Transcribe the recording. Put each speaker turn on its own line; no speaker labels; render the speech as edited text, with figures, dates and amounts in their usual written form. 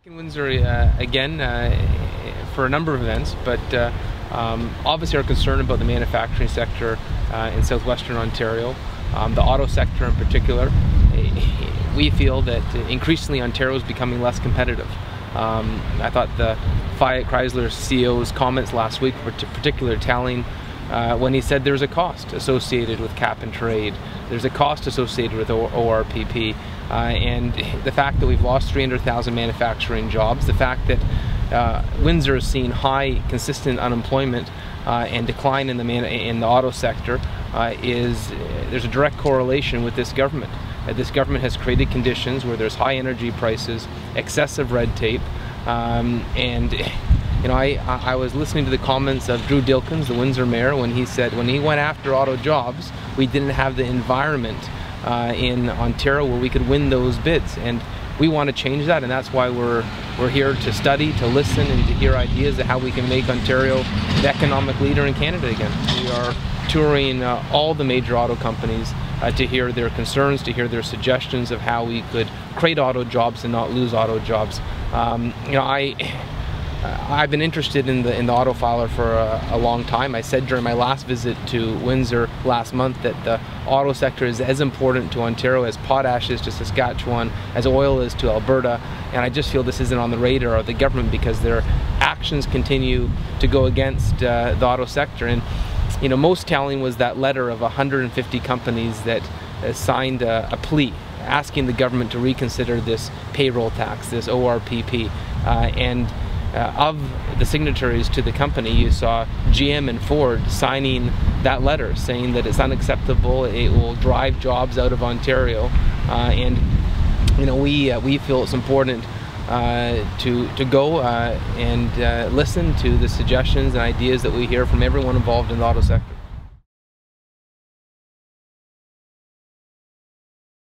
In Windsor again for a number of events, but obviously our concern about the manufacturing sector in southwestern Ontario, the auto sector in particular. We feel that increasingly Ontario is becoming less competitive. I thought the Fiat Chrysler CEO's comments last week were particularly telling when he said there's a cost associated with cap and trade, there's a cost associated with ORPP, and the fact that we've lost 300,000 manufacturing jobs, the fact that Windsor has seen high consistent unemployment and decline in the auto sector there's a direct correlation with this government. This government has created conditions where there's high energy prices, excessive red tape, and you know, I was listening to the comments of Drew Dilkins, the Windsor mayor, when he said when he went after auto jobs, we didn't have the environment in Ontario where we could win those bids, and we want to change that, and that's why we're here to study, to listen, and to hear ideas of how we can make Ontario the economic leader in Canada again. We are touring all the major auto companies to hear their concerns, to hear their suggestions of how we could create auto jobs and not lose auto jobs. You know, I've been interested in the auto filer for a long time. I said during my last visit to Windsor last month that the auto sector is as important to Ontario as potash is to Saskatchewan, as oil is to Alberta, and I just feel this isn't on the radar of the government because their actions continue to go against the auto sector. And you know, most telling was that letter of 150 companies that signed a plea asking the government to reconsider this payroll tax, this ORPP, and of the signatories to the company, you saw GM and Ford signing that letter saying that it's unacceptable, it will drive jobs out of Ontario, and you know, we feel it's important to go and listen to the suggestions and ideas that we hear from everyone involved in the auto sector.